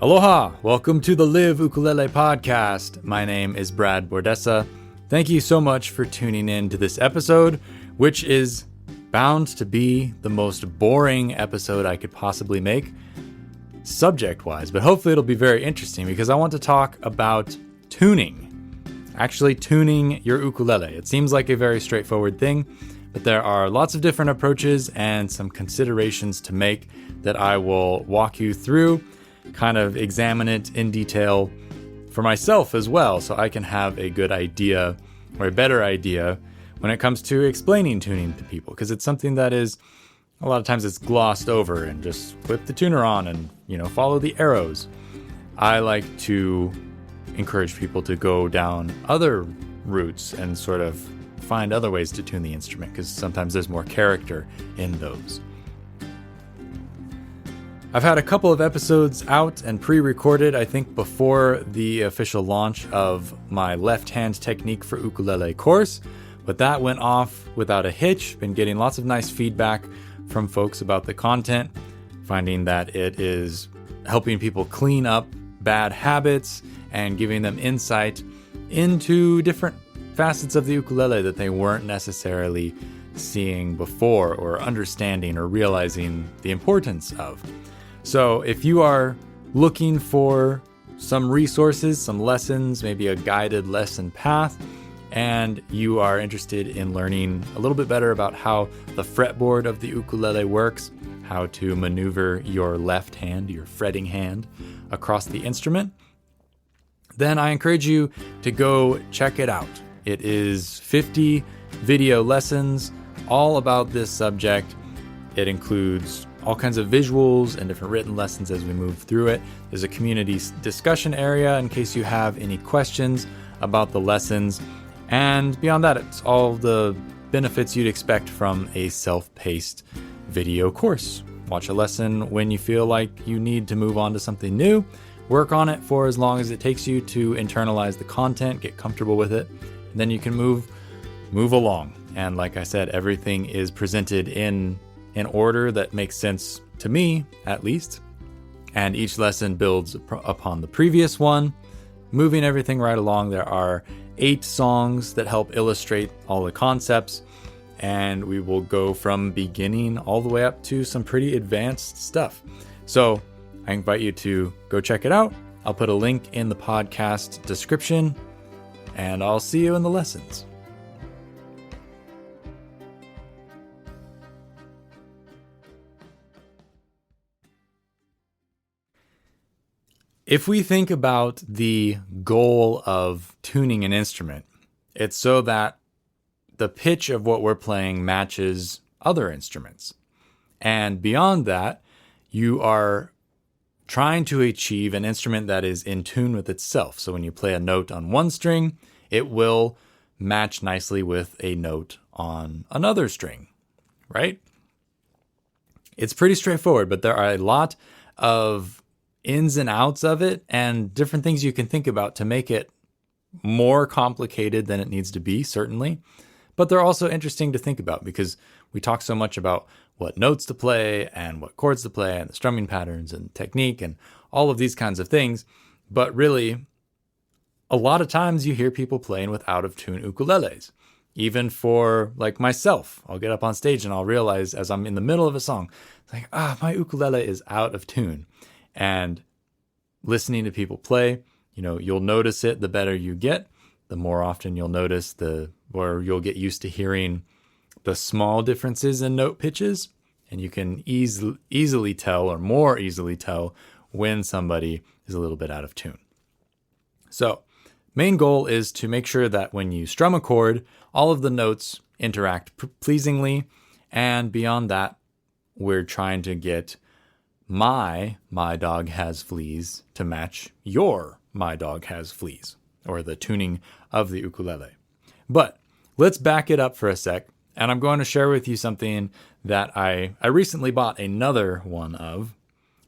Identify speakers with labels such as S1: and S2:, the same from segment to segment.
S1: Aloha! Welcome to the Live Ukulele podcast. My name is Brad Bordessa. Thank you so much for tuning in to this episode, which is bound to be the most boring episode I could possibly make, subject-wise, but hopefully it'll be very interesting because I want to talk about tuning. Actually tuning your ukulele. It seems like a very straightforward thing, but there are lots of different approaches and some considerations to make that I will walk you through, kind of examine it in detail for myself as well, so I can have a good idea or a better idea when it comes to explaining tuning to people, because it's something that is a lot of times it's glossed over and just flip the tuner on and follow the arrows. I like to encourage people to go down other routes and sort of find other ways to tune the instrument, because sometimes there's more character in those. I've had a couple of episodes out and pre-recorded, I think before the official launch of my left-hand technique for ukulele course, but that went off without a hitch. Been getting lots of nice feedback from folks about the content, finding that it is helping people clean up bad habits and giving them insight into different facets of the ukulele that they weren't necessarily seeing before or understanding or realizing the importance of. So if you are looking for some resources, some lessons, maybe a guided lesson path, and you are interested in learning a little bit better about how the fretboard of the ukulele works, how to maneuver your left hand, your fretting hand, across the instrument, then I encourage you to go check it out. It is 50 video lessons all about this subject. It includes all kinds of visuals and different written lessons as we move through it. There's a community discussion area in case you have any questions about the lessons. And beyond that, it's all the benefits you'd expect from a self-paced video course. Watch a lesson when you feel like you need to move on to something new. Work on it for as long as it takes you to internalize the content, get comfortable with it, and then you can move along. And like I said, everything is presented in an order that makes sense to me, at least. And each lesson builds upon the previous one, moving everything right along. There are 8 songs that help illustrate all the concepts, and we will go from beginning all the way up to some pretty advanced stuff. So I invite you to go check it out. I'll put a link in the podcast description, and I'll see you in the lessons. If we think about the goal of tuning an instrument, it's so that the pitch of what we're playing matches other instruments. And beyond that, you are trying to achieve an instrument that is in tune with itself. So when you play a note on one string, it will match nicely with a note on another string, right? It's pretty straightforward, but there are a lot of ins and outs of it and different things you can think about to make it more complicated than it needs to be, certainly. But they're also interesting to think about because we talk so much about what notes to play and what chords to play and the strumming patterns and technique and all of these kinds of things. But really, a lot of times you hear people playing with out-of-tune ukuleles. Even for like myself, I'll get up on stage and I'll realize as I'm in the middle of a song, it's like, my ukulele is out of tune. And listening to people play, you'll notice it the better you get, the more often you'll notice or you'll get used to hearing the small differences in note pitches, and you can easily tell or more easily tell when somebody is a little bit out of tune. So, main goal is to make sure that when you strum a chord, all of the notes interact pleasingly, and beyond that, we're trying to get my dog has fleas to match your my dog has fleas, or the tuning of the ukulele. But let's back it up for a sec, and I'm going to share with you something that I recently bought another one of,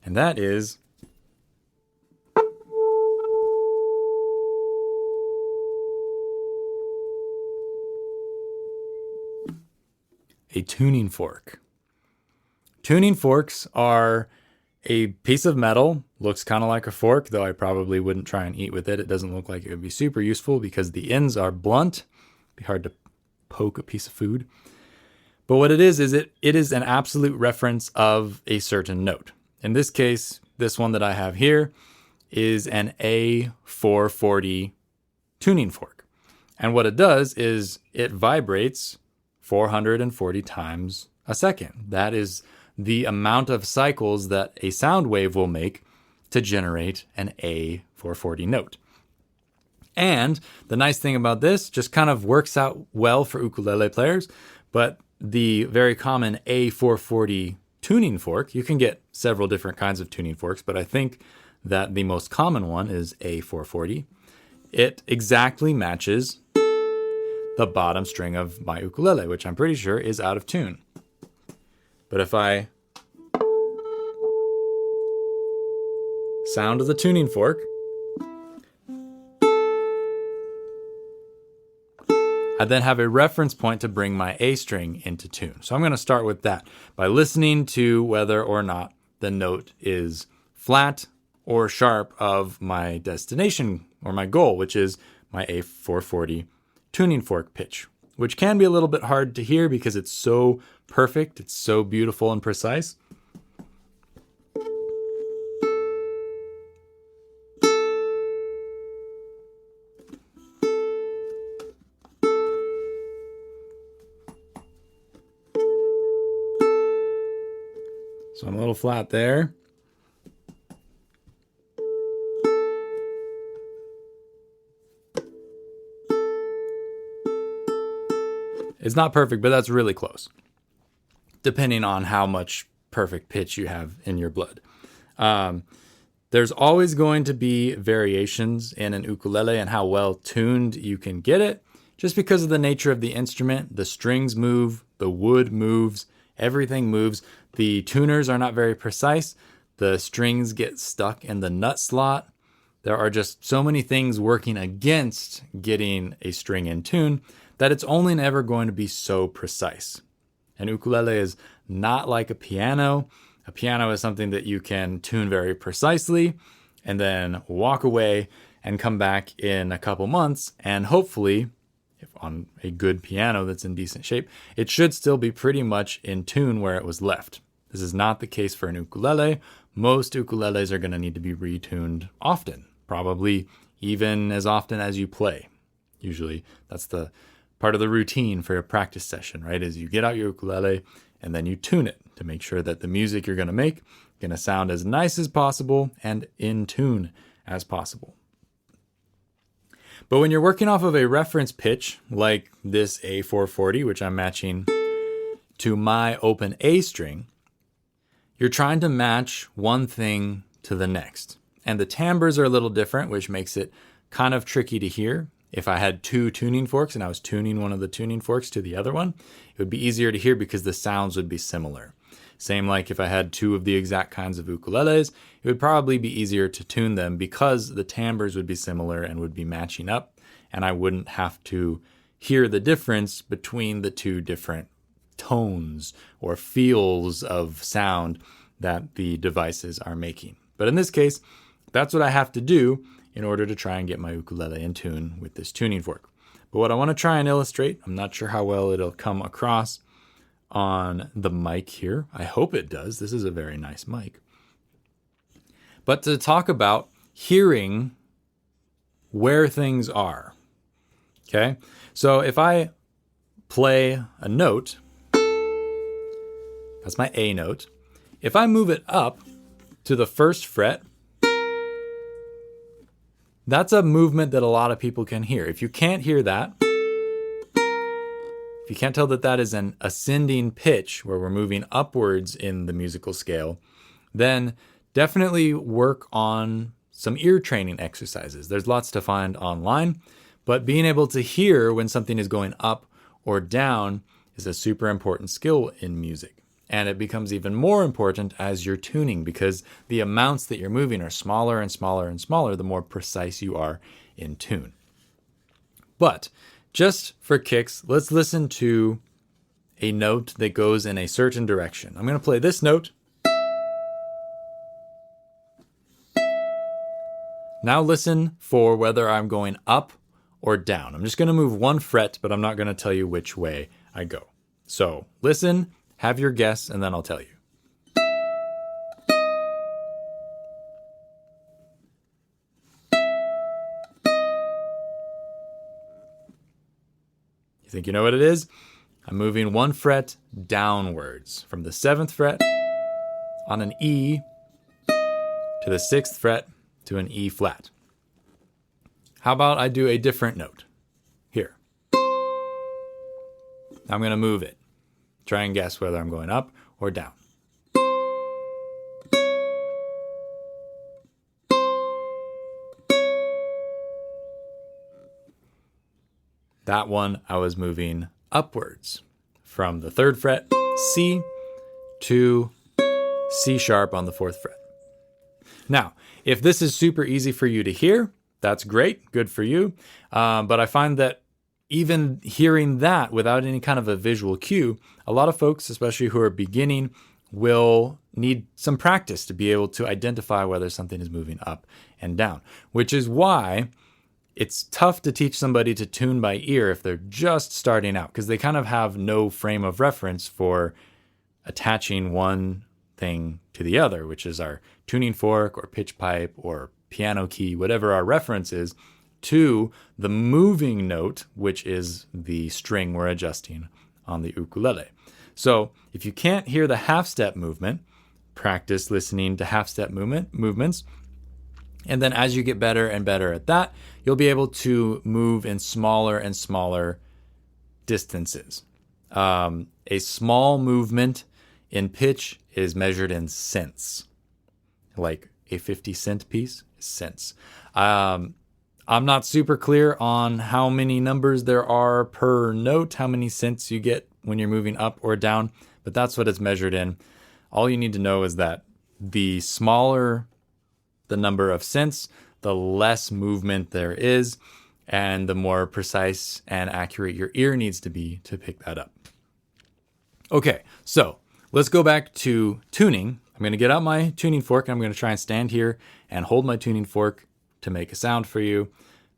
S1: and that is a tuning fork. Tuning forks are A piece of metal looks kind of like a fork, though I probably wouldn't try and eat with it. It doesn't look like it would be super useful because the ends are blunt. It'd be hard to poke a piece of food. But what it is it is an absolute reference of a certain note. In this case, this one that I have here is an A440 tuning fork. And what it does is it vibrates 440 times a second. That is the amount of cycles that a sound wave will make to generate an A440 note. And the nice thing about this just kind of works out well for ukulele players, but the very common A440 tuning fork, you can get several different kinds of tuning forks, but I think that the most common one is A440. It exactly matches the bottom string of my ukulele, which I'm pretty sure is out of tune. But if I sound of the tuning fork, I then have a reference point to bring my A string into tune. So I'm going to start with that by listening to whether or not the note is flat or sharp of my destination or my goal, which is my A440 tuning fork pitch, which can be a little bit hard to hear because it's so perfect, it's so beautiful and precise. So I'm a little flat there. It's not perfect, but that's really close, depending on how much perfect pitch you have in your blood. There's always going to be variations in an ukulele and how well tuned you can get it, just because of the nature of the instrument. The strings move, the wood moves, everything moves. The tuners are not very precise. The strings get stuck in the nut slot. There are just so many things working against getting a string in tune that it's only never going to be so precise. An ukulele is not like a piano. A piano is something that you can tune very precisely and then walk away and come back in a couple months, and hopefully, if on a good piano that's in decent shape, it should still be pretty much in tune where it was left. This is not the case for an ukulele. Most ukuleles are going to need to be retuned often, probably even as often as you play. Usually that's the part of the routine for a practice session, right? Is you get out your ukulele and then you tune it to make sure that the music you're going to make is going to sound as nice as possible and in tune as possible. But when you're working off of a reference pitch like this A440, which I'm matching to my open A string, you're trying to match one thing to the next. And the timbres are a little different, which makes it kind of tricky to hear. If I had two tuning forks and I was tuning one of the tuning forks to the other one, it would be easier to hear because the sounds would be similar. Same like if I had two of the exact kinds of ukuleles, it would probably be easier to tune them because the timbres would be similar and would be matching up, and I wouldn't have to hear the difference between the two different tones or feels of sound that the devices are making. But in this case, that's what I have to do in order to try and get my ukulele in tune with this tuning fork. But what I want to try and illustrate, I'm not sure how well it'll come across on the mic here. I hope it does. This is a very nice mic. But to talk about hearing where things are. Okay? So if I play a note, that's my A note. If I move it up to the first fret, that's a movement that a lot of people can hear. If you can't hear that, if you can't tell that that is an ascending pitch where we're moving upwards in the musical scale, then definitely work on some ear training exercises. There's lots to find online, but being able to hear when something is going up or down is a super important skill in music. And it becomes even more important as you're tuning because the amounts that you're moving are smaller and smaller and smaller the more precise you are in tune. But just for kicks, let's listen to a note that goes in a certain direction. I'm going to play this note. Now listen for whether I'm going up or down. I'm just going to move one fret, but I'm not going to tell you which way I go. So listen, have your guess, and then I'll tell you. You think you know what it is? I'm moving one fret downwards from the 7th fret on an E to the 6th fret to an E flat. How about I do a different note? Here. I'm going to move it. Try and guess whether I'm going up or down. That one I was moving upwards from the 3rd fret, C, to C sharp on the 4th fret. Now, if this is super easy for you to hear, that's great, good for you. But I find that even hearing that without any kind of a visual cue, a lot of folks, especially who are beginning, will need some practice to be able to identify whether something is moving up and down, which is why it's tough to teach somebody to tune by ear if they're just starting out, because they kind of have no frame of reference for attaching one thing to the other, which is our tuning fork or pitch pipe or piano key, whatever our reference is, to the moving note, which is the string we're adjusting on the ukulele. So if you can't hear the half-step movement, practice listening to half-step movements. And then as you get better and better at that, you'll be able to move in smaller and smaller distances. A small movement in pitch is measured in cents, like a 50-cent piece is cents. I'm not super clear on how many numbers there are per note, how many cents you get when you're moving up or down, but that's what it's measured in. All you need to know is that the smaller the number of cents, the less movement there is, and the more precise and accurate your ear needs to be to pick that up. Okay, so let's go back to tuning. I'm going to get out my tuning fork, and I'm going to try and stand here and hold my tuning fork to make a sound for you.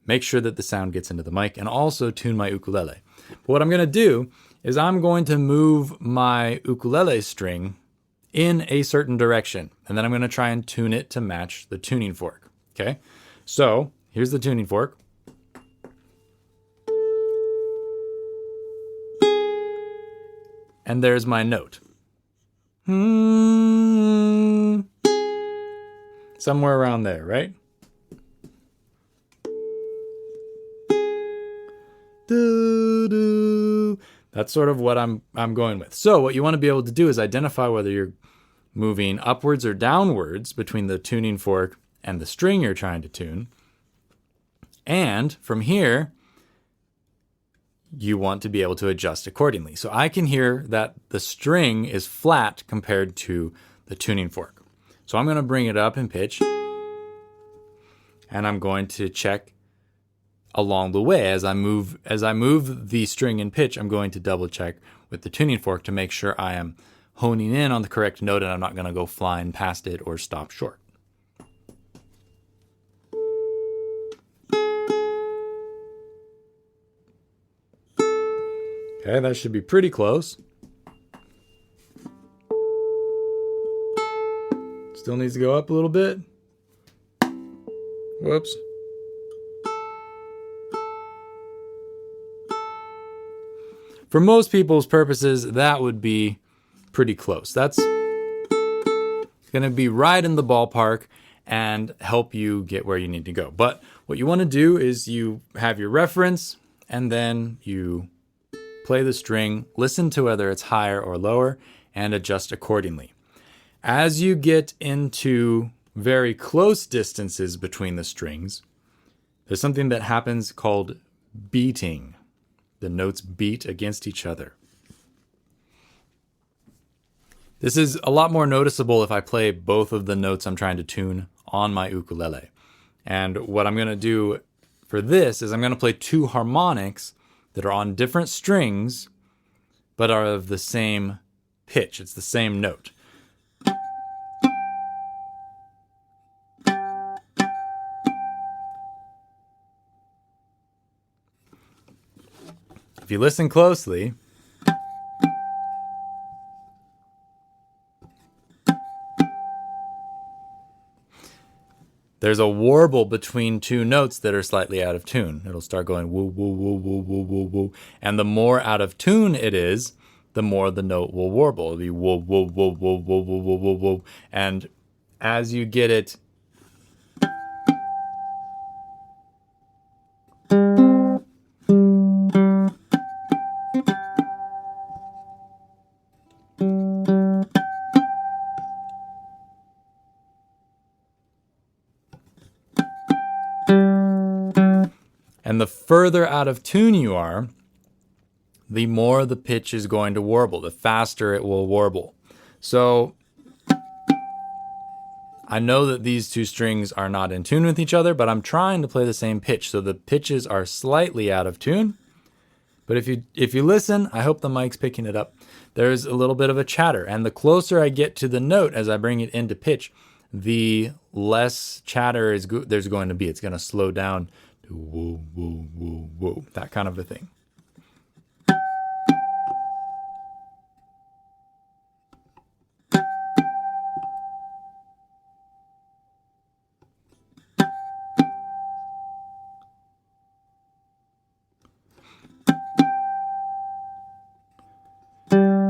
S1: Make sure that the sound gets into the mic, and also tune my ukulele. But what I'm going to do is I'm going to move my ukulele string in a certain direction, and then I'm going to try and tune it to match the tuning fork. Okay, so here's the tuning fork. And there's my note. Somewhere around there, right? That's sort of what I'm going with. So what you want to be able to do is identify whether you're moving upwards or downwards between the tuning fork and the string you're trying to tune. And from here, you want to be able to adjust accordingly. So I can hear that the string is flat compared to the tuning fork. So I'm going to bring it up in pitch, and I'm going to check along the way as I move the string in pitch. I'm going to double check with the tuning fork to make sure I am honing in on the correct note and I'm not going to go flying past it or stop short. Okay, that should be pretty close. Still needs to go up a little bit. Whoops. For most people's purposes, that would be pretty close. That's going to be right in the ballpark and help you get where you need to go. But what you want to do is you have your reference, and then you play the string, listen to whether it's higher or lower, and adjust accordingly. As you get into very close distances between the strings, there's something that happens called beating. The notes beat against each other. This is a lot more noticeable if I play both of the notes I'm trying to tune on my ukulele. And what I'm going to do for this is I'm going to play two harmonics that are on different strings, but are of the same pitch. It's the same note. If you listen closely, there's a warble between two notes that are slightly out of tune. It'll start going woo, woo, woo, woo, woo, woo, woo. And the more out of tune it is, the more the note will warble. It'll be woo, woo, woo, woo, woo, woo, woo, woo, woo. And as you get it and the further out of tune you are, the more the pitch is going to warble, the faster it will warble. So I know that these two strings are not in tune with each other, but I'm trying to play the same pitch. So the pitches are slightly out of tune. But if you listen, I hope the mic's picking it up. There's a little bit of a chatter. And the closer I get to the note as I bring it into pitch, the less chatter there's going to be. It's going to slow down to woo, woo, woo, woo, that kind of a thing.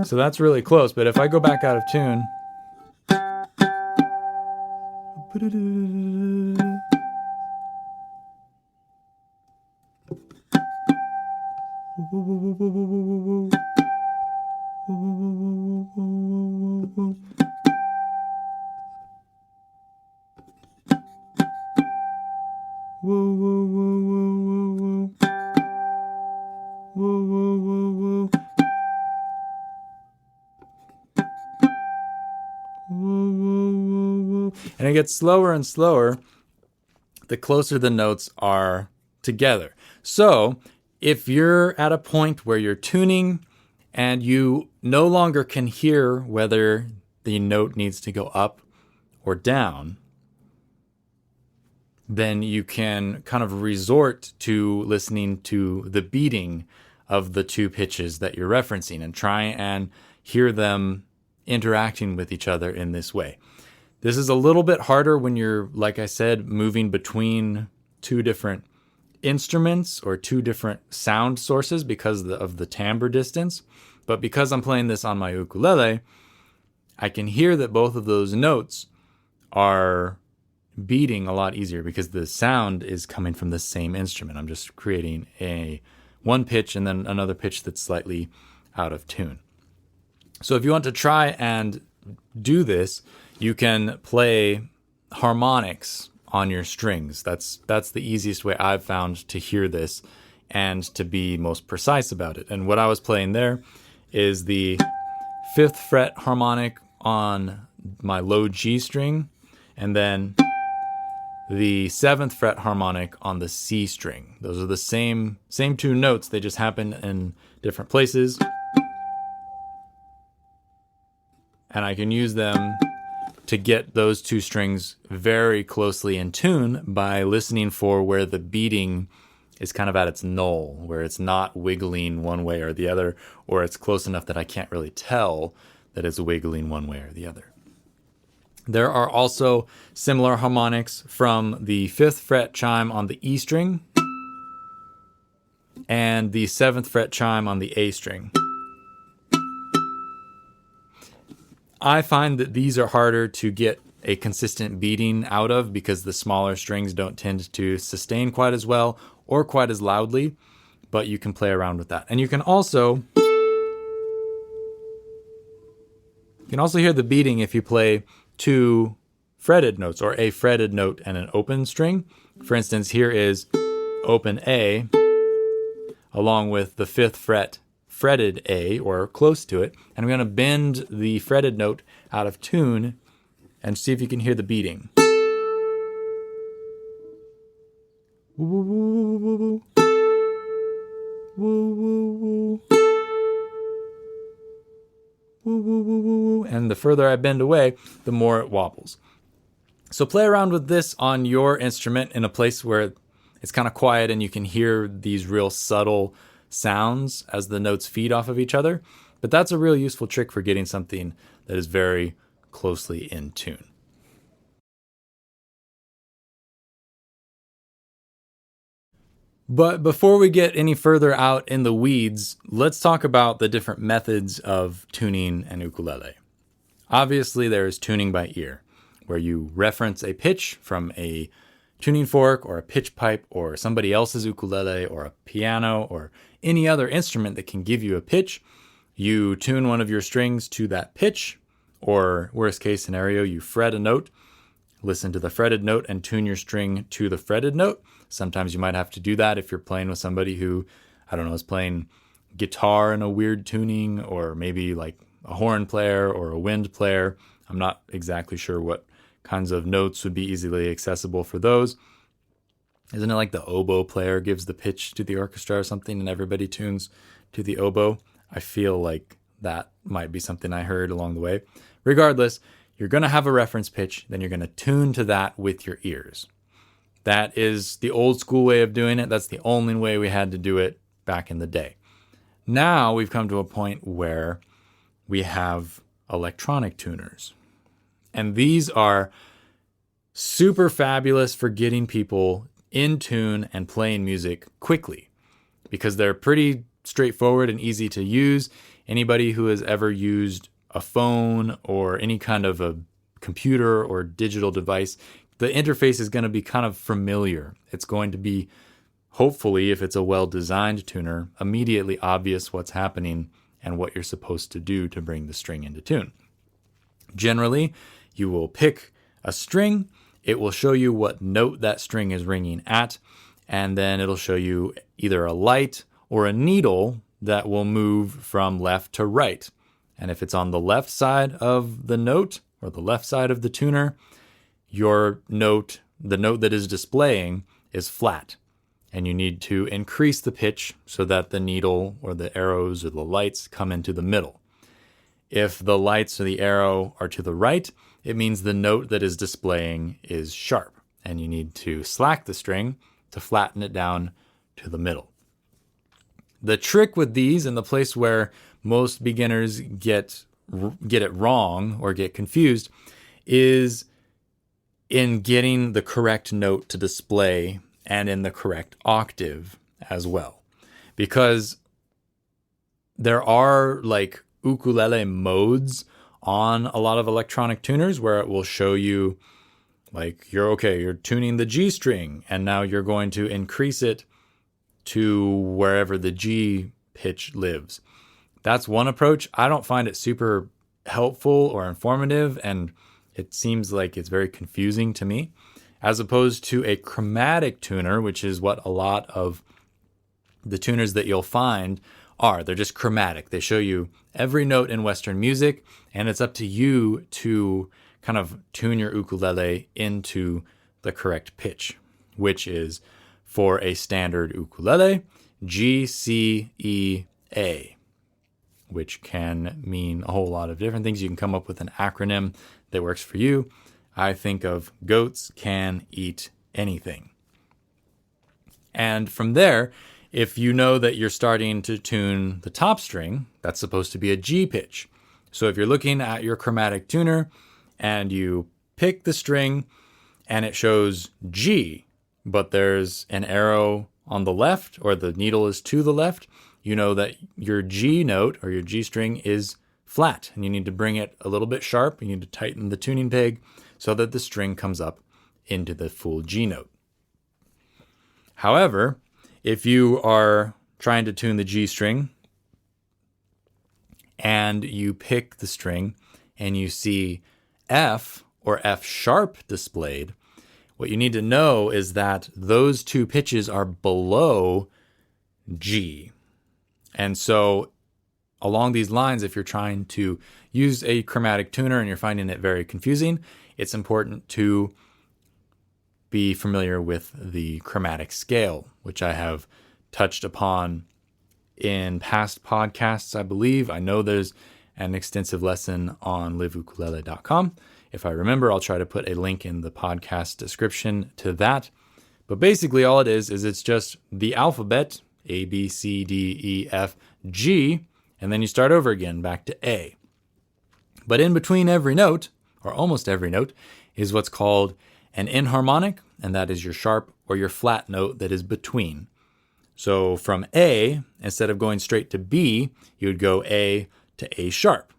S1: So that's really close, but if I go back out of tune, and it gets slower and slower the closer the notes are together. So if you're at a point where you're tuning and you no longer can hear whether the note needs to go up or down, then you can kind of resort to listening to the beating of the two pitches that you're referencing and try and hear them interacting with each other in this way. This is a little bit harder when you're, like I said, moving between two different instruments or two different sound sources because of the timbre distance. But because I'm playing this on my ukulele, I can hear that both of those notes are beating a lot easier because the sound is coming from the same instrument. I'm just creating one pitch and then another pitch that's slightly out of tune. So if you want to try and do this, you can play harmonics on your strings. That's the easiest way I've found to hear this and to be most precise about it. And what I was playing there is the 5th fret harmonic on my low G string, and then the 7th fret harmonic on the C string. Those are the same two notes, they just happen in different places. And I can use them to get those two strings very closely in tune by listening for where the beating is kind of at its null, where it's not wiggling one way or the other, or it's close enough that I can't really tell that it's wiggling one way or the other. There are also similar harmonics from the 5th fret chime on the E string and the 7th fret chime on the A string. I find that these are harder to get a consistent beating out of because the smaller strings don't tend to sustain quite as well or quite as loudly, but you can play around with that. And you can also hear the beating if you play two fretted notes or a fretted note and an open string. For instance, here is open A along with the 5th fret fretted A, or close to it, and I'm going to bend the fretted note out of tune and see if you can hear the beating. And the further I bend away, the more it wobbles. So play around with this on your instrument in a place where it's kind of quiet and you can hear these real subtle sounds as the notes feed off of each other. But that's a real useful trick for getting something that is very closely in tune. But before we get any further out in the weeds, let's talk about the different methods of tuning an ukulele. Obviously, there is tuning by ear, where you reference a pitch from a tuning fork or a pitch pipe or somebody else's ukulele or a piano or any other instrument that can give you a pitch. You tune one of your strings to that pitch, or worst case scenario, you fret a note, listen to the fretted note and tune your string to the fretted note. Sometimes you might have to do that if you're playing with somebody who, is playing guitar in a weird tuning, or maybe like a horn player or a wind player. I'm not exactly sure what kinds of notes would be easily accessible for those. Isn't it like the oboe player gives the pitch to the orchestra or something and everybody tunes to the oboe? I feel like that might be something I heard along the way. Regardless, you're going to have a reference pitch, then you're going to tune to that with your ears. That is the old school way of doing it. That's the only way we had to do it back in the day. Now we've come to a point where we have electronic tuners. And these are super fabulous for getting people in tune and playing music quickly, because they're pretty straightforward and easy to use. Anybody who has ever used a phone or any kind of a computer or digital device, the interface is going to be kind of familiar. It's going to be, hopefully, if it's a well-designed tuner, immediately obvious what's happening and what you're supposed to do to bring the string into tune. Generally, you will pick a string, it will show you what note that string is ringing at, and then it'll show you either a light or a needle that will move from left to right. And if it's on the left side of the note or the left side of the tuner, your note, the note that is displaying, is flat. And you need to increase the pitch so that the needle or the arrows or the lights come into the middle. If the lights or the arrow are to the right, it means the note that is displaying is sharp, and you need to slack the string to flatten it down to the middle. The trick with these, and the place where most beginners get it wrong or get confused, is in getting the correct note to display and in the correct octave as well. Because there are like ukulele modes on a lot of electronic tuners where it will show you like you're tuning the G string, and now you're going to increase it to wherever the G pitch lives. That's one approach. I don't find it super helpful or informative, and it seems like it's very confusing to me, as opposed to a chromatic tuner, which is what a lot of the tuners that you'll find are. They're just chromatic. They show you every note in Western music, and it's up to you to kind of tune your ukulele into the correct pitch, which is, for a standard ukulele, G, C, E, A, which can mean a whole lot of different things. You can come up with an acronym that works for you. I think of goats can eat anything. And from there, if you know that you're starting to tune the top string, that's supposed to be a G pitch. So if you're looking at your chromatic tuner and you pick the string and it shows G, but there's an arrow on the left, or the needle is to the left, you know that your G note or your G string is flat, and you need to bring it a little bit sharp. You need to tighten the tuning peg so that the string comes up into the full G note. However, if you are trying to tune the G string and you pick the string and you see F or F sharp displayed, what you need to know is that those two pitches are below G. And so along these lines, if you're trying to use a chromatic tuner and you're finding it very confusing, it's important to be familiar with the chromatic scale, which I have touched upon in past podcasts, I believe. I know there's an extensive lesson on liveukulele.com. If I remember, I'll try to put a link in the podcast description to that. But basically all it is it's just the alphabet A, B, C, D, E, F, G, and then you start over again back to A. But in between every note, or almost every note, is what's called an enharmonic, and that is your sharp or your flat note that is between. So from A, instead of going straight to B, you would go A to A sharp.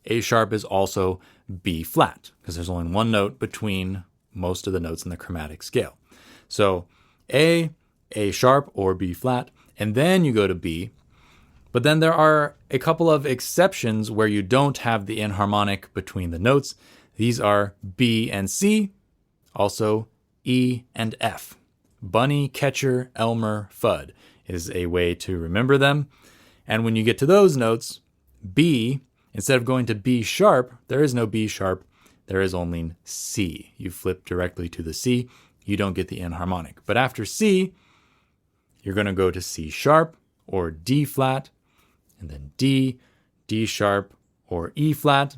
S1: A sharp is also B flat, because there's only one note between most of the notes in the chromatic scale. So A sharp, or B flat, and then you go to B. But then there are a couple of exceptions where you don't have the enharmonic between the notes. These are B and C, also E and F. Bunny, catcher, Elmer, Fudd is a way to remember them. And when you get to those notes, B, instead of going to B sharp, there is no B sharp, there is only C. You flip directly to the C, you don't get the enharmonic. But after C, you're going to go to C sharp or D flat, and then D, D sharp or E flat,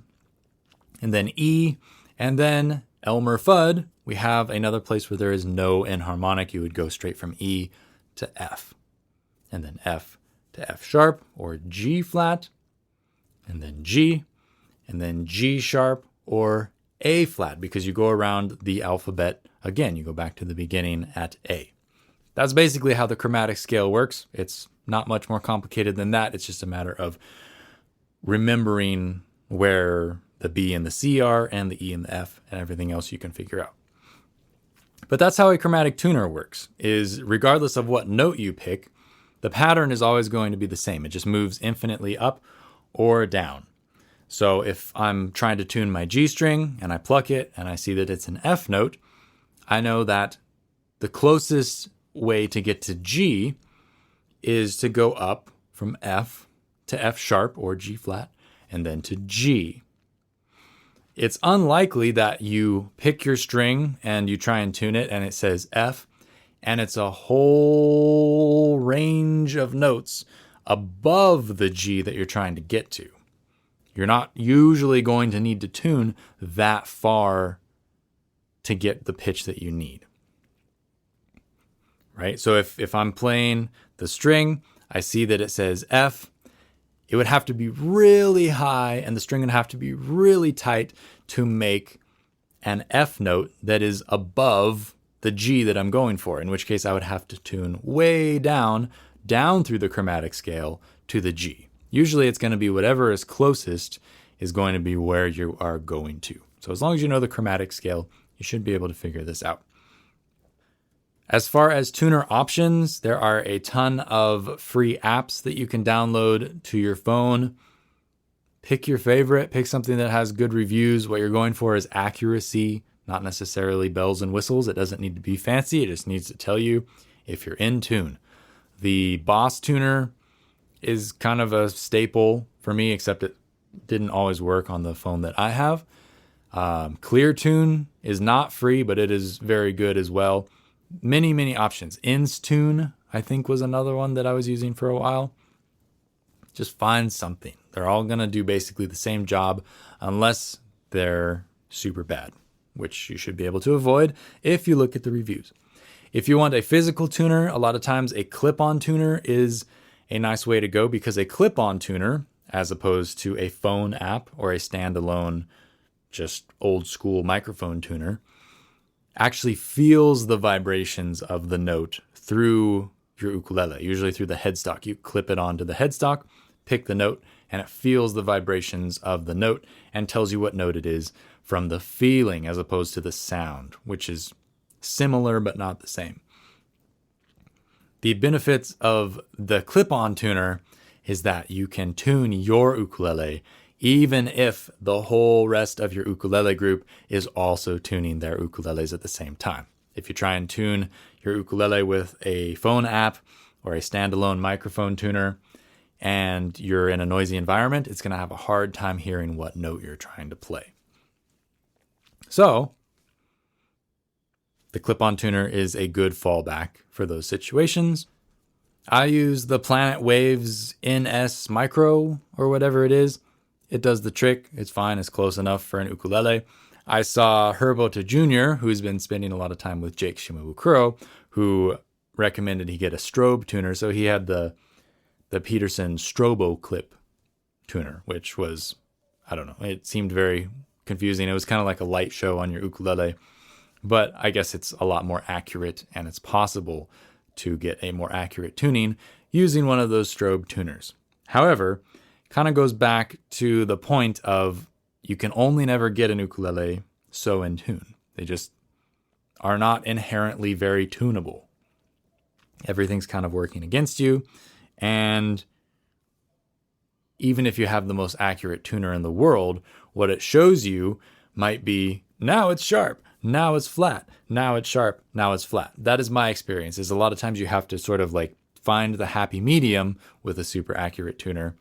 S1: and then E, and then Elmer Fudd. We have another place where there is no enharmonic. You would go straight from E to F, and then F to F sharp or G flat, and then G, and then G sharp or A flat, because you go around the alphabet again. You go back to the beginning at A. That's basically how the chromatic scale works. It's not much more complicated than that. It's just a matter of remembering where the B and the C are, and the E and the F, and everything else you can figure out. But that's how a chromatic tuner works, is regardless of what note you pick, the pattern is always going to be the same. It just moves infinitely up or down. So if I'm trying to tune my G string and I pluck it and I see that it's an F note, I know that the closest way to get to G is to go up from F to F sharp or G flat, and then to G. It's unlikely that you pick your string and you try and tune it and it says F, and it's a whole range of notes above the G that you're trying to get to. You're not usually going to need to tune that far to get the pitch that you need. Right? So if I'm playing the string, I see that it says F, it would have to be really high and the string would have to be really tight to make an F note that is above the G that I'm going for, in which case I would have to tune way down through the chromatic scale to the G. Usually it's going to be whatever is closest is going to be where you are going to. So as long as you know the chromatic scale, you should be able to figure this out. As far as tuner options, there are a ton of free apps that you can download to your phone. Pick your favorite, pick something that has good reviews. What you're going for is accuracy, not necessarily bells and whistles. It doesn't need to be fancy. It just needs to tell you if you're in tune. The Boss tuner is kind of a staple for me, except it didn't always work on the phone that I have. Clear Tune is not free, but it is very good as well. Many options. Instune, I think, was another one that I was using for a while. Just find something. They're all going to do basically the same job unless they're super bad, which you should be able to avoid if you look at the reviews. If you want a physical tuner, a lot of times a clip-on tuner is a nice way to go, because a clip-on tuner, as opposed to a phone app or a standalone, just old school microphone tuner, actually feels the vibrations of the note through your ukulele, usually through the headstock. You clip it onto the headstock, pick the note, and it feels the vibrations of the note and tells you what note it is from the feeling as opposed to the sound, which is similar but not the same. The benefits of the clip-on tuner is that you can tune your ukulele even if the whole rest of your ukulele group is also tuning their ukuleles at the same time. If you try and tune your ukulele with a phone app or a standalone microphone tuner and you're in a noisy environment, it's going to have a hard time hearing what note you're trying to play. So, the clip-on tuner is a good fallback for those situations. I use the Planet Waves NS Micro or whatever it is. It does the trick. It's fine. It's close enough for an ukulele. I saw Herbota Jr., who's been spending a lot of time with Jake Shimabukuro, who recommended he get a strobe tuner. So he had the Peterson Strobo Clip tuner, which was, I don't know, it seemed very confusing. It was kind of like a light show on your ukulele, but I guess it's a lot more accurate, and it's possible to get a more accurate tuning using one of those strobe tuners. However, kind of goes back to the point of you can only never get an ukulele so in tune. They just are not inherently very tunable. Everything's kind of working against you, and even if you have the most accurate tuner in the world, what it shows you might be, now it's sharp, now it's flat, now it's sharp, now it's flat. That is my experience, is a lot of times you have to sort of like find the happy medium with a super accurate tuner,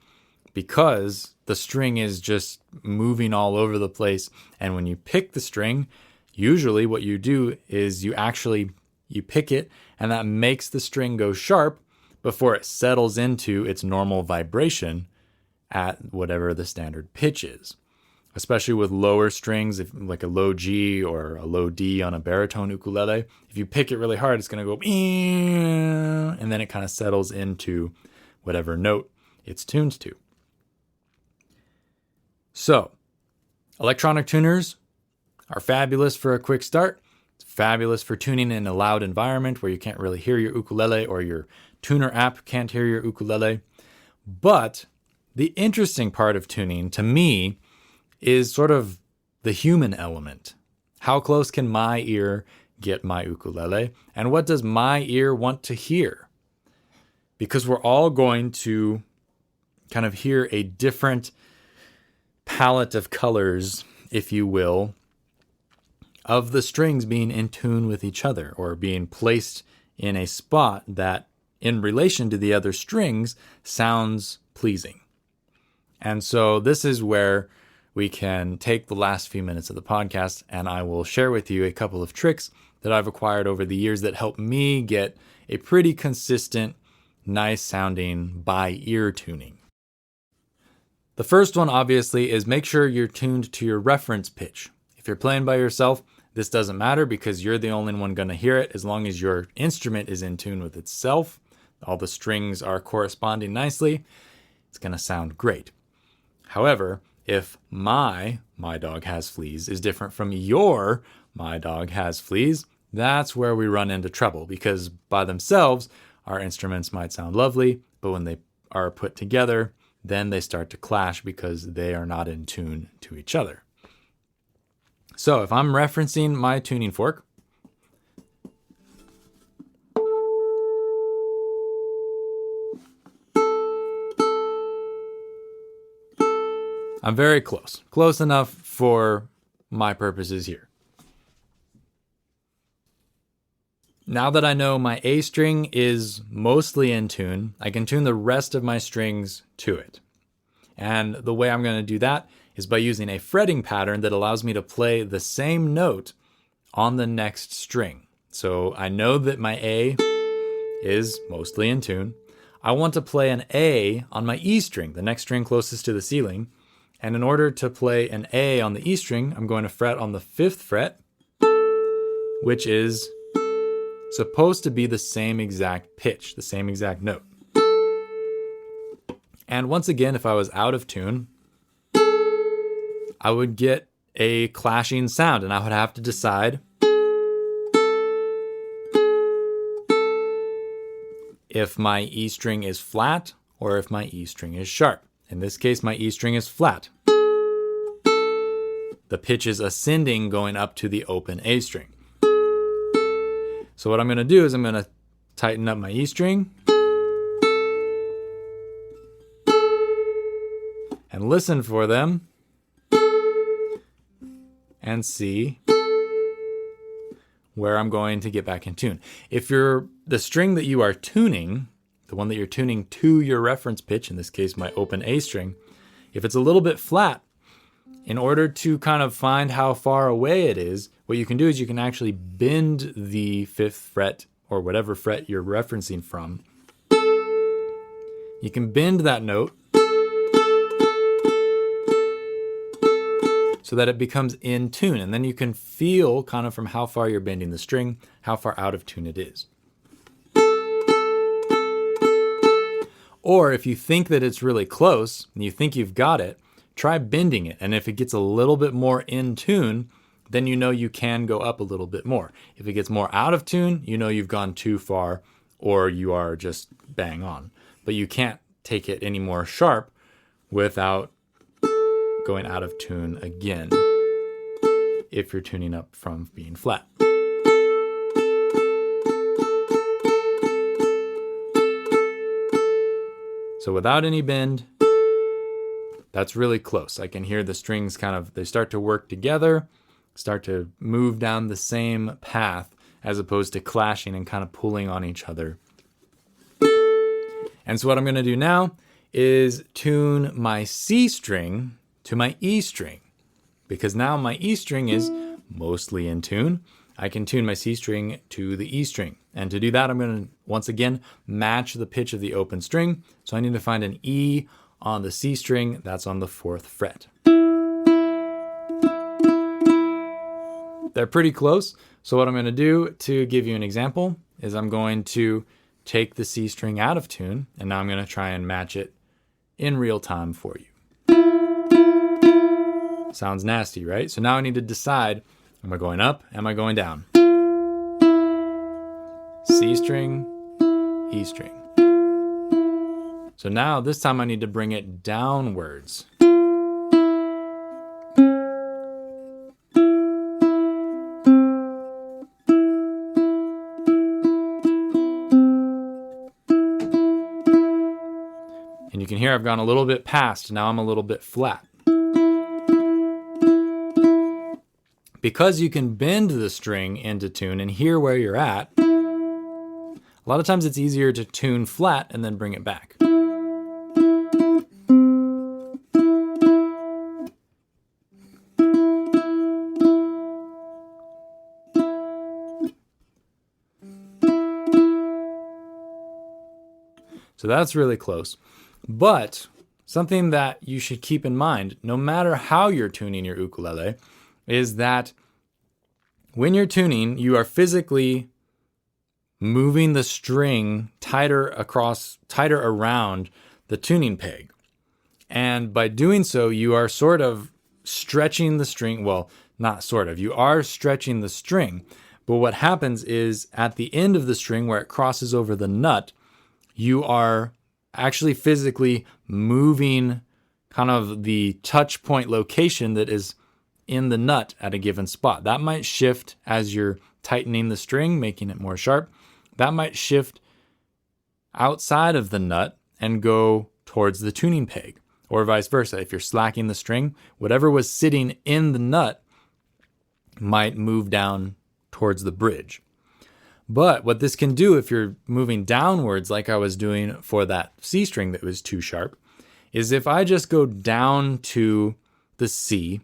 S1: because the string is just moving all over the place. And when you pick the string, usually what you do is you pick it, and that makes the string go sharp before it settles into its normal vibration at whatever the standard pitch is. Especially with lower strings, if like a low G or a low D on a baritone ukulele, if you pick it really hard, it's going to go, and then it kind of settles into whatever note it's tuned to. So, electronic tuners are fabulous for a quick start. It's fabulous for tuning in a loud environment where you can't really hear your ukulele, or your tuner app can't hear your ukulele. But the interesting part of tuning, to me, is sort of the human element. How close can my ear get my ukulele? And what does my ear want to hear? Because we're all going to kind of hear a different palette of colors, if you will, of the strings being in tune with each other, or being placed in a spot that, in relation to the other strings, sounds pleasing. And so this is where we can take the last few minutes of the podcast, and I will share with you a couple of tricks that I've acquired over the years that help me get a pretty consistent, nice sounding by ear tuning. The first one, obviously, is make sure you're tuned to your reference pitch. If you're playing by yourself, this doesn't matter because you're the only one going to hear it. As long as your instrument is in tune with itself, all the strings are corresponding nicely, it's going to sound great. However, if my dog has fleas is different from your my dog has fleas, that's where we run into trouble, because by themselves, our instruments might sound lovely, but when they are put together, then they start to clash because they are not in tune to each other. So if I'm referencing my tuning fork, I'm very close enough for my purposes here. Now that I know my A string is mostly in tune, I can tune the rest of my strings to it. And the way I'm going to do that is by using a fretting pattern that allows me to play the same note on the next string. So I know that my A is mostly in tune. I want to play an A on my E string, the next string closest to the ceiling. And in order to play an A on the E string, I'm going to fret on the 5th fret, which is supposed to be the same exact pitch, the same exact note. And once again, if I was out of tune, I would get a clashing sound, and I would have to decide if my E string is flat or if my E string is sharp. In this case, my E string is flat. The pitch is ascending going up to the open A string. So what I'm going to do is I'm going to tighten up my E string and listen for them and see where I'm going to get back in tune. If the string that you are tuning, the one that you're tuning to your reference pitch, in this case my open A string, if it's a little bit flat, in order to kind of find how far away it is, what you can do is you can actually bend the 5th fret, or whatever fret you're referencing from. You can bend that note so that it becomes in tune, and then you can feel kind of from how far you're bending the string, how far out of tune it is. Or if you think that it's really close and you think you've got it, try bending it. And if it gets a little bit more in tune, then you know you can go up a little bit more. If it gets more out of tune, you know you've gone too far or you are just bang on. But you can't take it any more sharp without going out of tune again if you're tuning up from being flat. So without any bend, that's really close. I can hear the strings they start to work together, start to move down the same path as opposed to clashing and kind of pulling on each other. And so what I'm going to do now is tune my C string to my E string, because now my E string is mostly in tune. I can tune my C string to the E string. And to do that, I'm going to, once again, match the pitch of the open string. So I need to find an E on the C string. That's on the 4th fret. They're pretty close. So what I'm going to do to give you an example is I'm going to take the C string out of tune, and now I'm going to try and match it in real time for you. Sounds nasty, right? So now I need to decide, am I going up? Am I going down? C string, E string. So now this time I need to bring it downwards. And you can hear I've gone a little bit past. Now I'm a little bit flat. Because you can bend the string into tune and hear where you're at, a lot of times it's easier to tune flat and then bring it back. So that's really close. But something that you should keep in mind, no matter how you're tuning your ukulele, is that when you're tuning, you are physically moving the string tighter around the tuning peg. And by doing so, you are sort of stretching the string. Well, not sort of. You are stretching the string. But what happens is at the end of the string where it crosses over the nut, you are actually physically moving kind of the touch point location that is in the nut at a given spot. That might shift as you're tightening the string, making it more sharp. That might shift outside of the nut and go towards the tuning peg, or vice versa. If you're slacking the string, whatever was sitting in the nut might move down towards the bridge. But what this can do if you're moving downwards like I was doing for that C string that was too sharp, is if I just go down to the C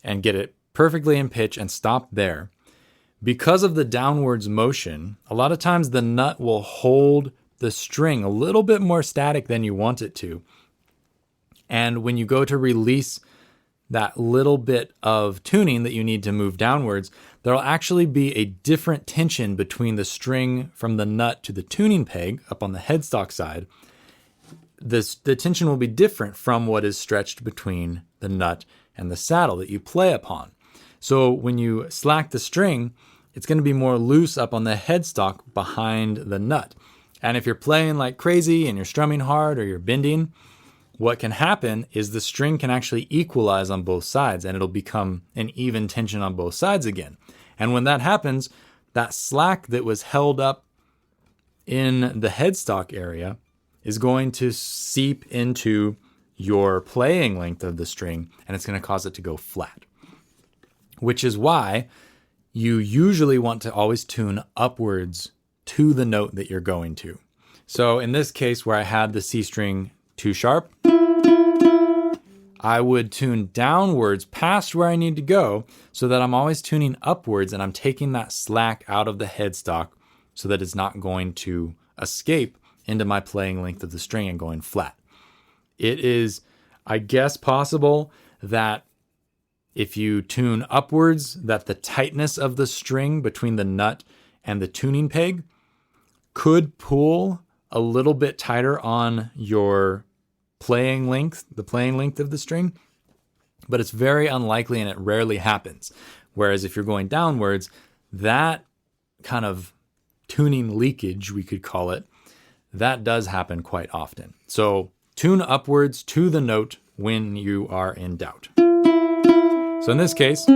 S1: and get it perfectly in pitch and stop there, because of the downwards motion, a lot of times the nut will hold the string a little bit more static than you want it to. And when you go to release that little bit of tuning that you need to move downwards, there'll actually be a different tension between the string from the nut to the tuning peg up on the headstock side. The tension will be different from what is stretched between the nut and the saddle that you play upon. So when you slack the string, it's going to be more loose up on the headstock behind the nut. And if you're playing like crazy and you're strumming hard or you're bending, what can happen is the string can actually equalize on both sides and it'll become an even tension on both sides again. And when that happens, that slack that was held up in the headstock area is going to seep into your playing length of the string and it's going to cause it to go flat. Which is why you usually want to always tune upwards to the note that you're going to. So in this case where I had the C string too sharp, I would tune downwards past where I need to go so that I'm always tuning upwards and I'm taking that slack out of the headstock so that it's not going to escape into my playing length of the string and going flat. It is, I guess, possible that if you tune upwards, that the tightness of the string between the nut and the tuning peg could pull a little bit tighter on your playing length, the playing length of the string, but it's very unlikely and it rarely happens. Whereas if you're going downwards, that kind of tuning leakage, we could call it, that does happen quite often. So tune upwards to the note when you are in doubt. So in this case,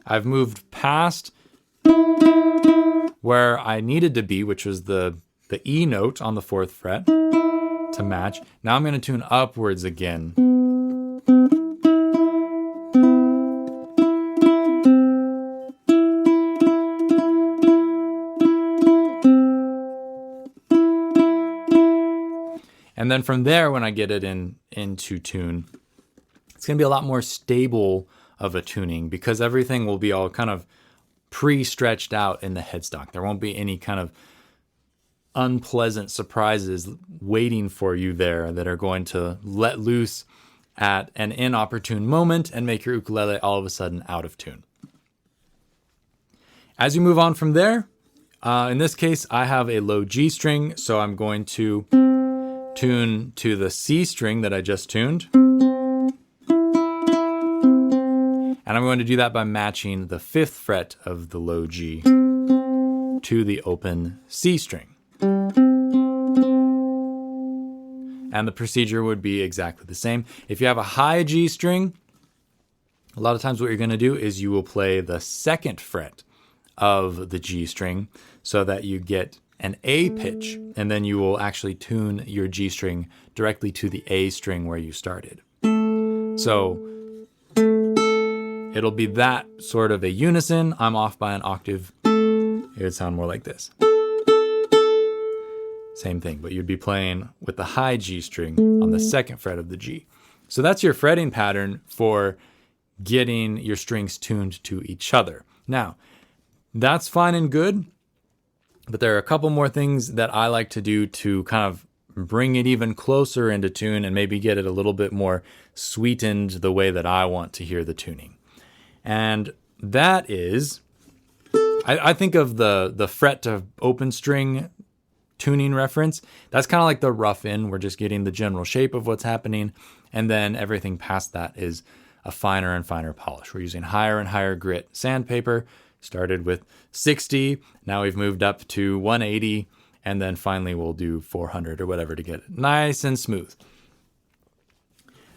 S1: I've moved past where I needed to be, which was the E note on the 4th fret to match. Now I'm going to tune upwards again. And then from there, when I get it into tune, it's going to be a lot more stable of a tuning because everything will be all kind of pre-stretched out in the headstock. There won't be any kind of unpleasant surprises waiting for you there that are going to let loose at an inopportune moment and make your ukulele all of a sudden out of tune. As you move on from there, in this case, I have a low G string, so I'm going to tune to the C string that I just tuned. And I'm going to do that by matching the 5th fret of the low G to the open C string. And the procedure would be exactly the same. If you have a high G string, a lot of times what you're going to do is you will play the 2nd fret of the G string so that you get an A pitch, and then you will actually tune your G string directly to the A string where you started. So it'll be that sort of a unison. I'm off by an octave. It would sound more like this. Same thing, but you'd be playing with the high G string on the 2nd fret of the G. So that's your fretting pattern for getting your strings tuned to each other. Now, that's fine and good, but there are a couple more things that I like to do to kind of bring it even closer into tune and maybe get it a little bit more sweetened the way that I want to hear the tuning. And that is, I think of the fret to open string tuning reference. That's kind of like the rough in. We're just getting the general shape of what's happening. And then everything past that is a finer and finer polish. We're using higher and higher grit sandpaper. Started with 60. Now we've moved up to 180. And then finally we'll do 400 or whatever to get it nice and smooth.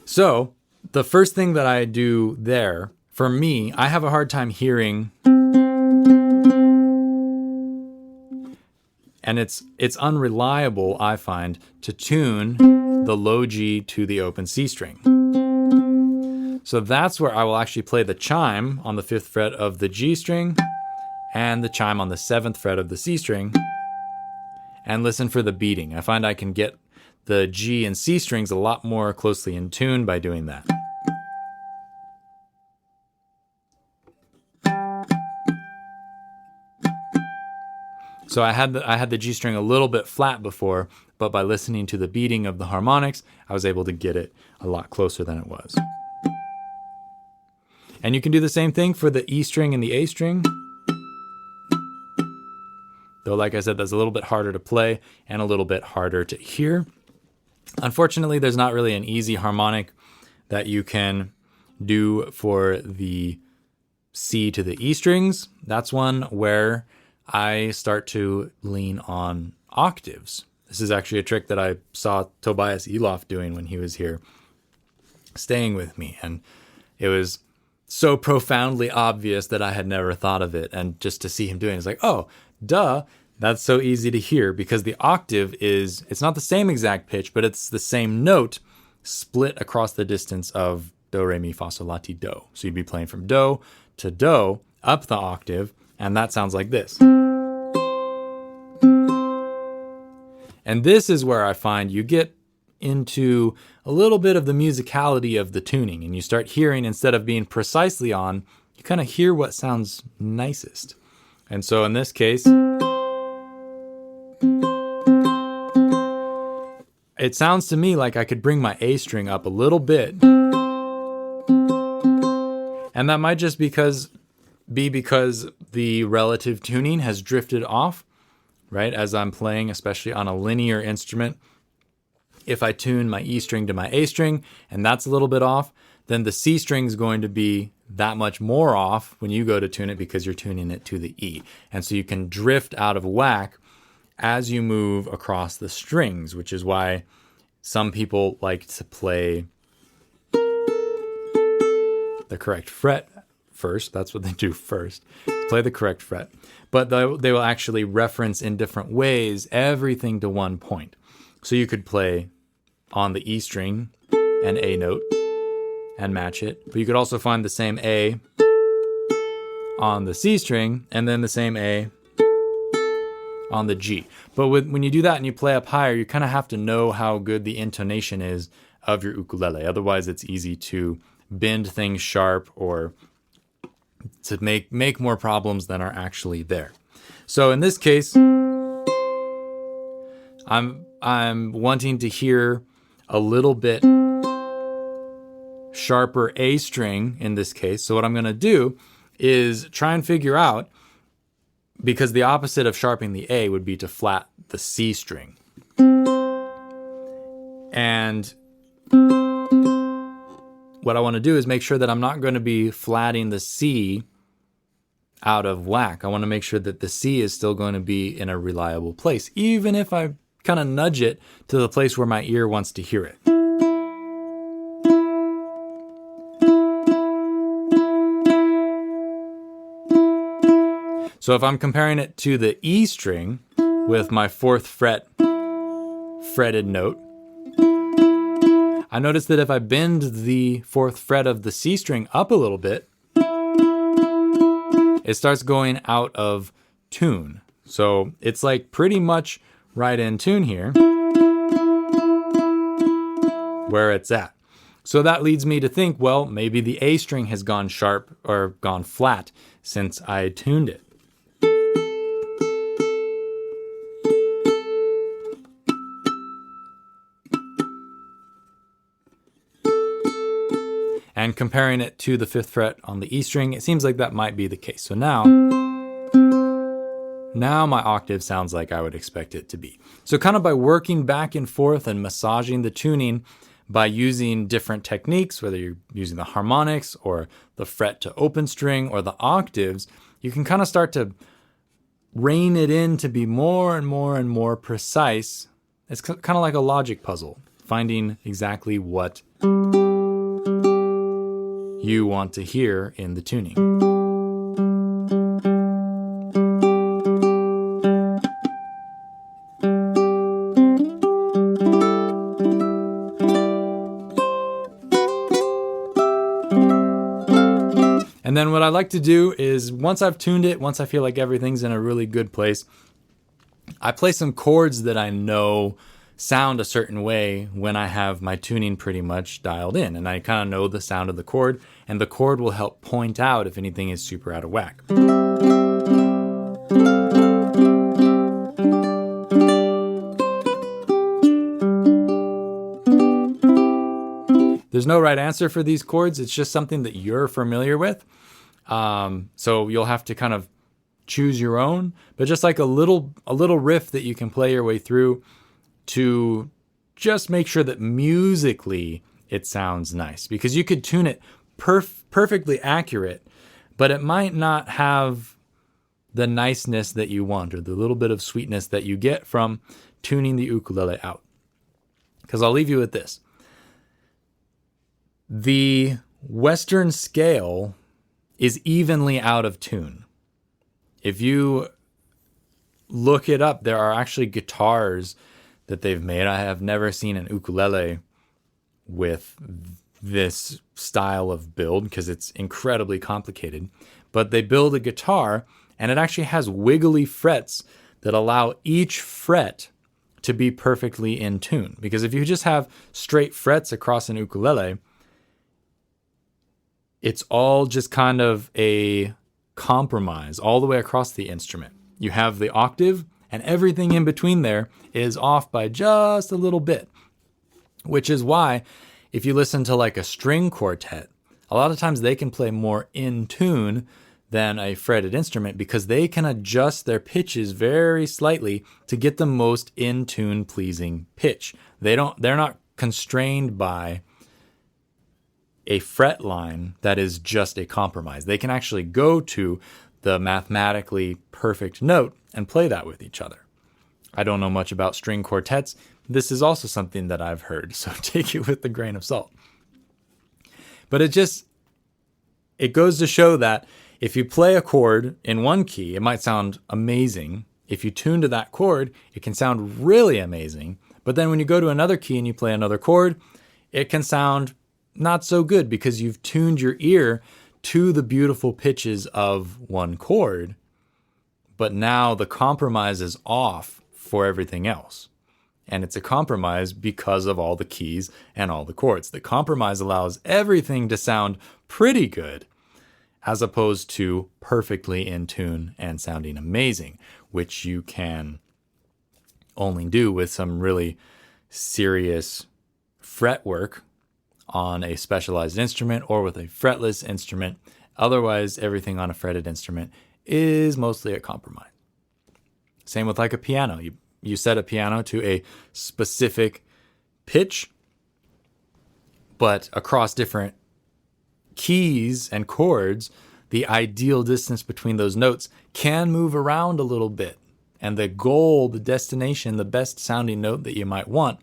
S1: So the first thing that I do there, for me, I have a hard time hearing, and it's unreliable, I find, to tune the low G to the open C string. So that's where I will actually play the chime on the 5th fret of the G string and the chime on the 7th fret of the C string and listen for the beating. I find I can get the G and C strings a lot more closely in tune by doing that. So I had the G string a little bit flat before, but by listening to the beating of the harmonics, I was able to get it a lot closer than it was. And you can do the same thing for the E string and the A string. Though, like I said, that's a little bit harder to play and a little bit harder to hear. Unfortunately, there's not really an easy harmonic that you can do for the C to the E strings. That's one where I start to lean on octaves. This is actually a trick that I saw Tobias Elof doing when he was here staying with me. And it was so profoundly obvious that I had never thought of it. And just to see him doing it, it's like, oh, duh, that's so easy to hear because the octave it's not the same exact pitch, but it's the same note split across the distance of do, re, mi, fa, sol, la, ti, do. So you'd be playing from do to do up the octave, and that sounds like this. And this is where I find you get into a little bit of the musicality of the tuning, and you start hearing, instead of being precisely on, you kind of hear what sounds nicest. And so in this case, it sounds to me like I could bring my A string up a little bit. And that might just be because the relative tuning has drifted off. right? As I'm playing, especially on a linear instrument, if I tune my E string to my A string and that's a little bit off, then the C string is going to be that much more off when you go to tune it because you're tuning it to the E. And so you can drift out of whack as you move across the strings, which is why some people like to play the correct fret first. That's what they do first. Play the correct fret. But they will actually reference in different ways everything to one point. So you could play on the E string an A note and match it. But you could also find the same A on the C string and then the same A on the G. But when you do that and you play up higher, you kind of have to know how good the intonation is of your ukulele. Otherwise, it's easy to bend things sharp or to make more problems than are actually there. So in this case, I'm wanting to hear a little bit sharper A string in this case. So what I'm going to do is try and figure out, because the opposite of sharpening the A would be to flat the C string. And what I want to do is make sure that I'm not going to be flatting the C out of whack. I want to make sure that the C is still going to be in a reliable place, even if I kind of nudge it to the place where my ear wants to hear it. So if I'm comparing it to the E string with my 4th fret fretted note, I notice that if I bend the 4th fret of the C string up a little bit, it starts going out of tune. So it's like pretty much right in tune here where it's at. So that leads me to think, well, maybe the A string has gone sharp or gone flat since I tuned it. And comparing it to the 5th fret on the E string, it seems like that might be the case. So now my octave sounds like I would expect it to be. So kind of by working back and forth and massaging the tuning by using different techniques, whether you're using the harmonics or the fret to open string or the octaves, you can kind of start to rein it in to be more and more and more precise. It's kind of like a logic puzzle, finding exactly what you want to hear in the tuning. And then what I like to do is once I've tuned it, once I feel like everything's in a really good place, I play some chords that I know sound a certain way when I have my tuning pretty much dialed in, and I kind of know the sound of the chord, and the chord will help point out if anything is super out of whack. There's no right answer for these chords. It's just something that you're familiar with. So you'll have to kind of choose your own, but just like a little riff that you can play your way through to just make sure that musically it sounds nice, because you could tune it perfectly accurate, but it might not have the niceness that you want or the little bit of sweetness that you get from tuning the ukulele out. Because I'll leave you with this. The Western scale is evenly out of tune. If you look it up, there are actually guitars that they've made. I have never seen an ukulele with this style of build because it's incredibly complicated. But they build a guitar and it actually has wiggly frets that allow each fret to be perfectly in tune. Because if you just have straight frets across an ukulele, it's all just kind of a compromise all the way across the instrument. You have the octave, and everything in between there is off by just a little bit, which is why if you listen to like a string quartet, a lot of times they can play more in tune than a fretted instrument because they can adjust their pitches very slightly to get the most in tune pleasing pitch. They're not constrained by a fret line that is just a compromise. They can actually go to the mathematically perfect note and play that with each other. I don't know much about string quartets. This is also something that I've heard, so take it with a grain of salt. But it goes to show that if you play a chord in one key, it might sound amazing. If you tune to that chord, it can sound really amazing. But then when you go to another key and you play another chord, it can sound not so good because you've tuned your ear to the beautiful pitches of one chord. But now the compromise is off for everything else. And it's a compromise because of all the keys and all the chords. The compromise allows everything to sound pretty good, as opposed to perfectly in tune and sounding amazing, which you can only do with some really serious fret work on a specialized instrument or with a fretless instrument. Otherwise, everything on a fretted instrument is mostly a compromise. Same with like a piano. You set a piano to a specific pitch, but across different keys and chords, the ideal distance between those notes can move around a little bit. And the goal, the destination, the best sounding note that you might want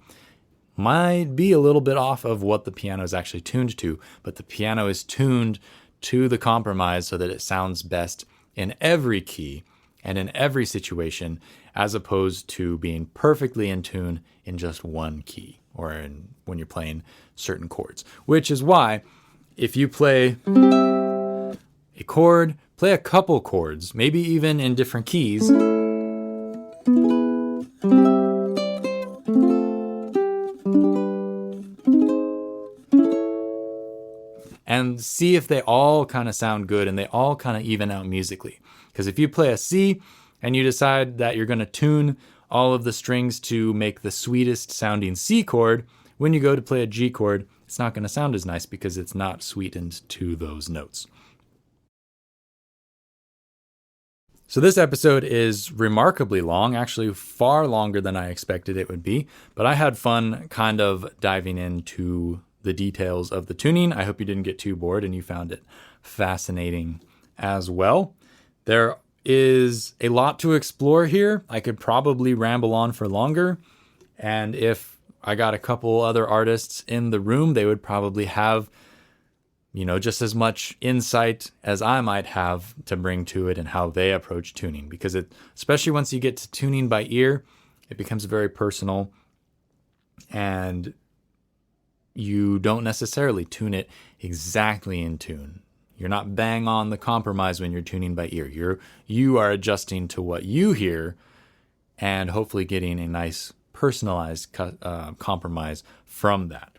S1: might be a little bit off of what the piano is actually tuned to. But the piano is tuned to the compromise so that it sounds best in every key and in every situation, as opposed to being perfectly in tune in just one key or when you're playing certain chords. Which is why if you play a chord, play a couple chords, maybe even in different keys, and see if they all kind of sound good and they all kind of even out musically. Because if you play a C and you decide that you're going to tune all of the strings to make the sweetest sounding C chord, when you go to play a G chord, it's not going to sound as nice because it's not sweetened to those notes. So this episode is remarkably long, actually far longer than I expected it would be, but I had fun kind of diving into the details of the tuning. I hope you didn't get too bored and you found it fascinating as well. There is a lot to explore here. I could probably ramble on for longer, and if I got a couple other artists in the room, they would probably have, just as much insight as I might have to bring to it and how they approach tuning. Because especially once you get to tuning by ear, it becomes very personal, and you don't necessarily tune it exactly in tune. You're not bang on the compromise when you're tuning by ear. You are adjusting to what you hear and hopefully getting a nice personalized compromise from that.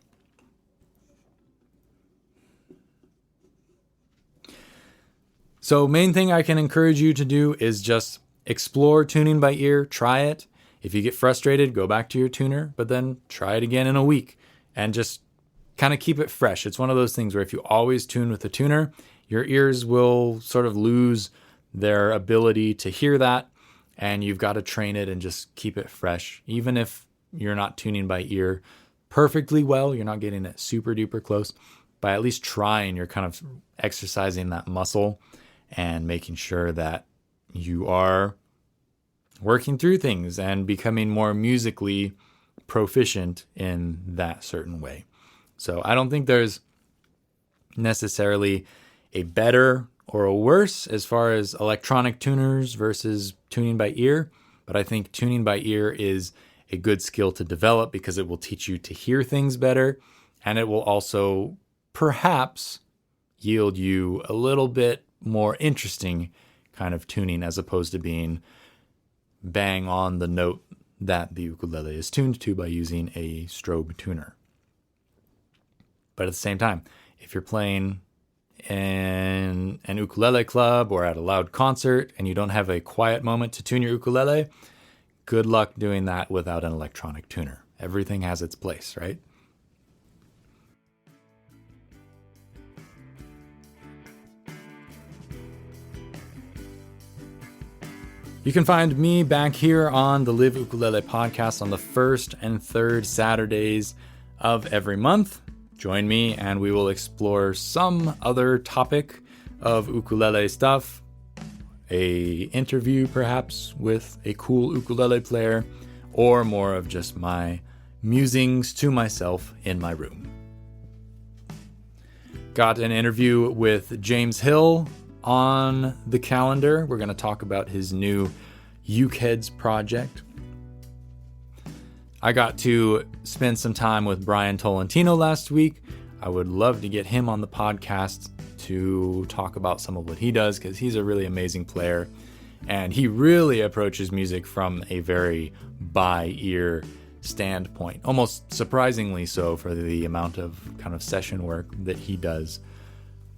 S1: So main thing I can encourage you to do is just explore tuning by ear, try it. If you get frustrated, go back to your tuner, but then try it again in a week and just kind of keep it fresh. It's one of those things where if you always tune with a tuner, your ears will sort of lose their ability to hear that, and you've got to train it and just keep it fresh. Even if you're not tuning by ear perfectly well, you're not getting it super duper close, by at least trying, you're kind of exercising that muscle and making sure that you are working through things and becoming more musically proficient in that certain way. So I don't think there's necessarily a better or a worse as far as electronic tuners versus tuning by ear, but I think tuning by ear is a good skill to develop because it will teach you to hear things better, and it will also perhaps yield you a little bit more interesting kind of tuning as opposed to being bang on the note that the ukulele is tuned to by using a strobe tuner. But at the same time, if you're playing in an ukulele club or at a loud concert and you don't have a quiet moment to tune your ukulele, good luck doing that without an electronic tuner. Everything has its place, right? You can find me back here on the Live Ukulele podcast on the first and third Saturdays of every month. Join me and we will explore some other topic of ukulele stuff, a interview perhaps with a cool ukulele player, or more of just my musings to myself in my room. Got an interview with James Hill on the calendar. We're going to talk about his new Ukeheads project. I got to spend some time with Brian Tolentino last week. I would love to get him on the podcast to talk about some of what he does, because he's a really amazing player and he really approaches music from a very by ear standpoint, almost surprisingly so for the amount of kind of session work that he does.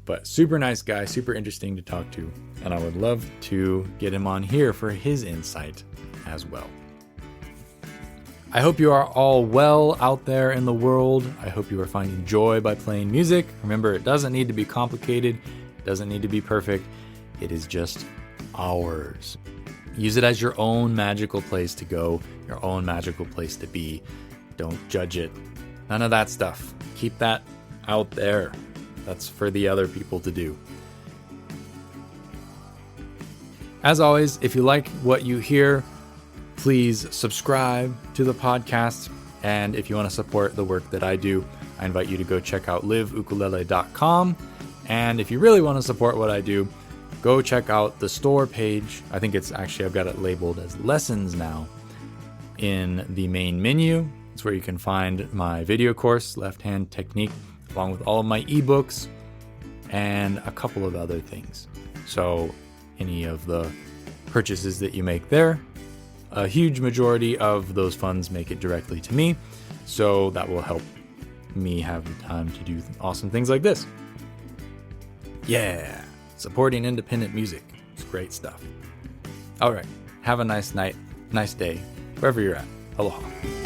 S1: But super nice guy, super interesting to talk to, and I would love to get him on here for his insight as well. I hope you are all well out there in the world. I hope you are finding joy by playing music. Remember, it doesn't need to be complicated. It doesn't need to be perfect. It is just ours. Use it as your own magical place to go, your own magical place to be. Don't judge it. None of that stuff. Keep that out there. That's for the other people to do. As always, if you like what you hear, please subscribe to the podcast. And if you want to support the work that I do, I invite you to go check out liveukulele.com. And if you really want to support what I do, go check out the store page. I think I've got it labeled as lessons now in the main menu. It's where you can find my video course, Left Hand Technique, along with all of my ebooks and a couple of other things. So any of the purchases that you make there, a huge majority of those funds make it directly to me. So that will help me have the time to do awesome things like this. Yeah, supporting independent music. It's great stuff. All right, have a nice night, nice day, wherever you're at. Aloha.